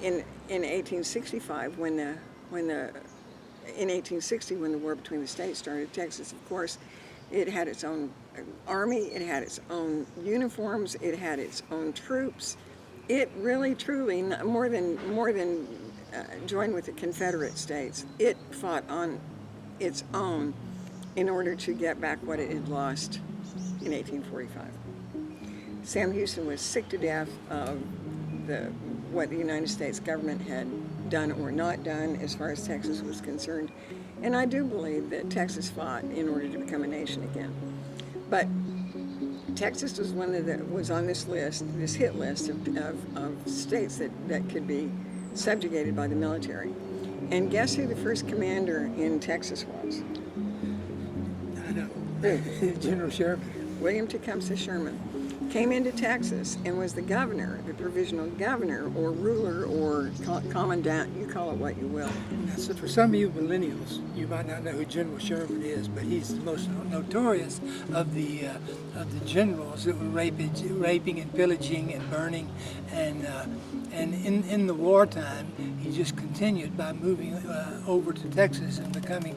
in 1865 in 1860 when the war between the states started, Texas, of course, it had its own army, it had its own uniforms, it had its own troops. It really, truly, more than joined with the Confederate States, it fought on its own in order to get back what it had lost in 1845. Sam Houston was sick to death of what the United States government had done or not done as far as Texas was concerned. And I do believe that Texas fought in order to become a nation again. But Texas was was on this list, this hit list of states that could be subjugated by the military. And guess who the first commander in Texas was? I know. General Sherman. William Tecumseh Sherman came into Texas and was the governor, the provisional governor or ruler or commandant, you call it what you will. So for some of you millennials, you might not know who General Sherman is, but he's the most notorious of the generals that were raping and pillaging and burning, and in the wartime, he just continued by moving over to Texas and becoming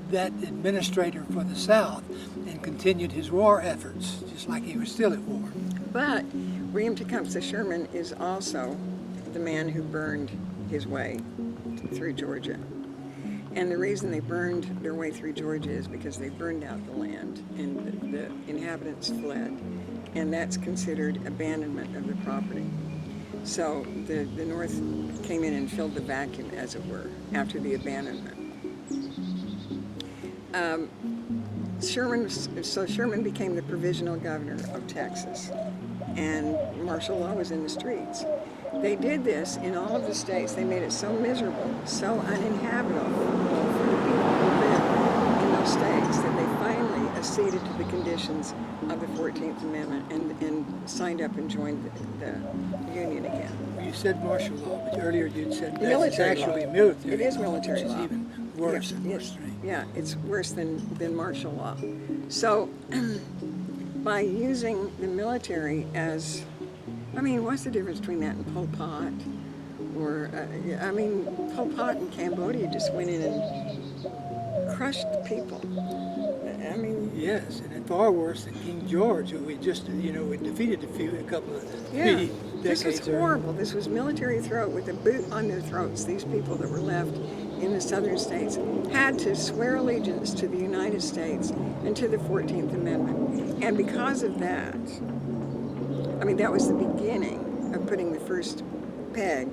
that administrator for the South, and continued his war efforts, just like he was still at war. But William Tecumseh Sherman is also the man who burned his way through Georgia. And the reason they burned their way through Georgia is because they burned out the land and the inhabitants fled. And that's considered abandonment of the property. So the North came in and filled the vacuum, as it were, after the abandonment. Sherman became the provisional governor of Texas, and martial law was in the streets. They did this in all of the states. They made it so miserable, so uninhabitable for the people who lived in those states that they finally acceded to the conditions of the 14th Amendment and signed up and joined the Union again. Well, you said martial law, but earlier you said that's Military actually law. military. It is law, military which law. is even worse and more Yes. strict. Yeah, it's worse than martial law. So by using the military as, I mean, what's the difference between that and Pol Pot? Or, Pol Pot in Cambodia just went in and crushed the people. I mean, yes, and far worse than King George, who we just, we defeated a couple of yeah, three this was decades earlier. horrible. This was military throat with a boot on their throats. These people that were left in the southern states had to swear allegiance to the United States and to the 14th Amendment. And because of that, that was the beginning of putting the first peg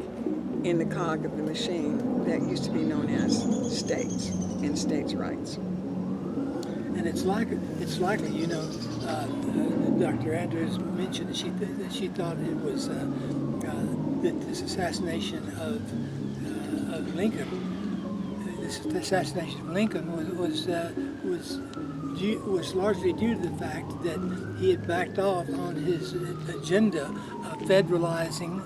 in the cog of the machine that used to be known as states and states' rights. And it's likely, Dr. Andrews mentioned that she thought it was that this assassination of Lincoln, was largely due to the fact that he had backed off on his agenda of federalizing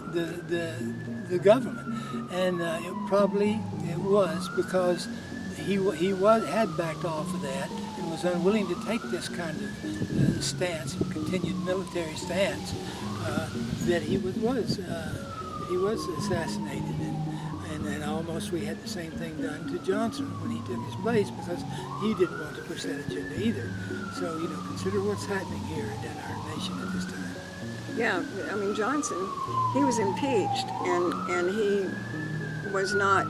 the government, and it was because he had backed off of that and was unwilling to take this kind of stance, continued military stance, that he was assassinated, and then almost we had the same thing done to Johnson when he took his place, because he didn't want to push that agenda either. So consider what's happening here in our nation at this time. Yeah, Johnson, he was impeached, and he was not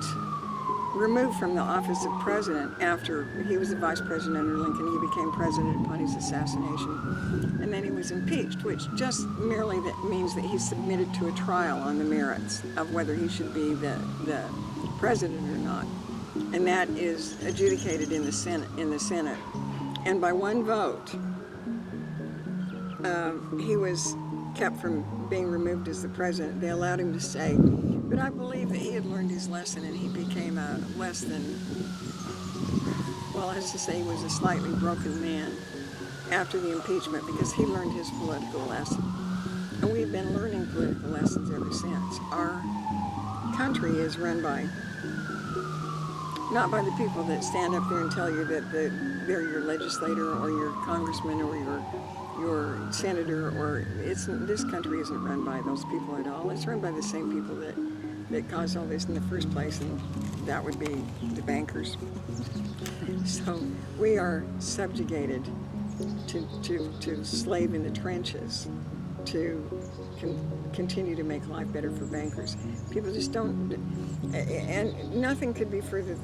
removed from the office of president after he was the vice president under Lincoln. He became president upon his assassination. And then he was impeached, which just merely that means that he submitted to a trial on the merits of whether he should be the president or not. And that is adjudicated in the Senate. And by one vote, he was kept from being removed as the president. They allowed him to stay. But I believe that he had learned his lesson, and he became a less than, let's just say he was a slightly broken man after the impeachment, because he learned his political lesson. And we've been learning political lessons ever since. Our country is run not by the people that stand up there and tell you that they're your legislator or your congressman or your senator, or this country isn't run by those people at all. It's run by the same people that that caused all this in the first place, and that would be the bankers. So we are subjugated to slave in the trenches to continue to make life better for bankers. People just don't, and nothing could be further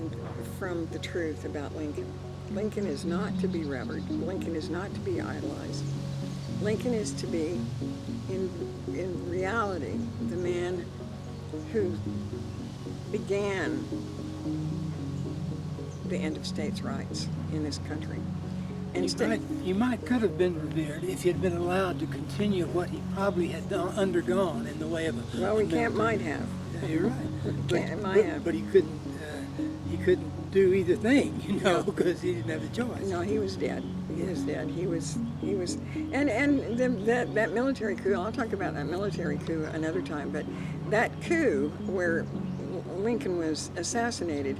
from the truth about Lincoln. Lincoln is not to be revered. Lincoln is not to be idolized. Lincoln is to be, in reality, the man who began the end of states' rights in this country. You could have been revered if he had been allowed to continue what he probably had undergone in the way of a. Well, we might have. Yeah, you're right. Might have. But he couldn't do either thing, because he didn't have a choice. No, he was dead. He was dead. He was, and that military coup. I'll talk about that military coup another time. But that coup where Lincoln was assassinated,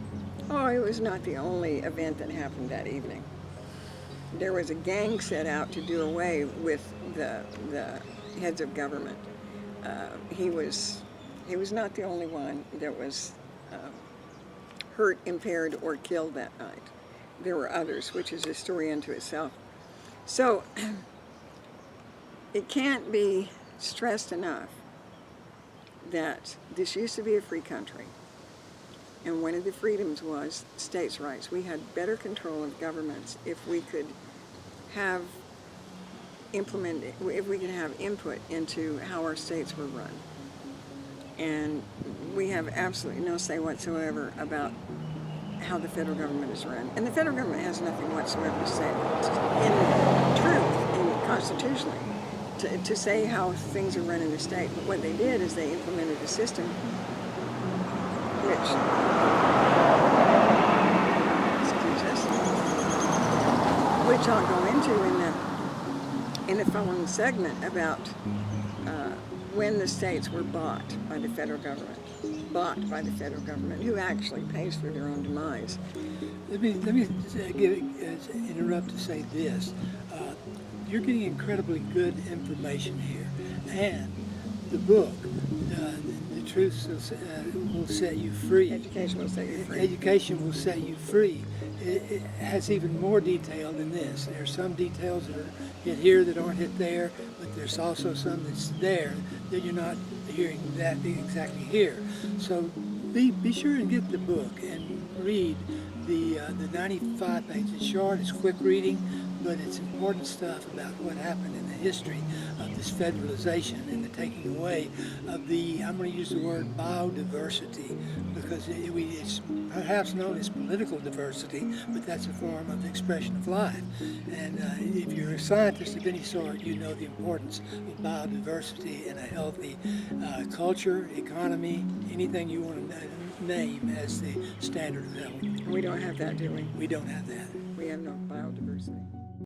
it was not the only event that happened that evening. There was a gang set out to do away with the heads of government. He was not the only one that was hurt, impaired, or killed that night. There were others, which is a story unto itself. So it can't be stressed enough that this used to be a free country, and one of the freedoms was states' rights. We had better control of governments if we could have input into how our states were run. And we have absolutely no say whatsoever about how the federal government is run. And the federal government has nothing whatsoever to say in truth and constitutionally to say how things are run in the state. But what they did is they implemented a system which, which I'll go into in the following segment about when the states were bought by the federal government, who actually pays for their own demise. Let me interrupt to say this. You're getting incredibly good information here, and the book, The Truth Will Set You Free. Education will set you free. Education will set you free. It has even more detail than this. There are some details that are hit here that aren't hit there, but there's also some that's there that you're not hearing that exactly here. So be sure and get the book and read the 95 pages. It's short, it's quick reading, but it's important stuff about what happened in the history of this federalization and the taking away of the, I'm going to use the word biodiversity, because it's perhaps known as political diversity, but that's a form of expression of life. And if you're a scientist of any sort, you know the importance of biodiversity and a healthy culture, economy, anything you want to name as the standard of health. We don't have that, do we? We don't have that. We have no biodiversity.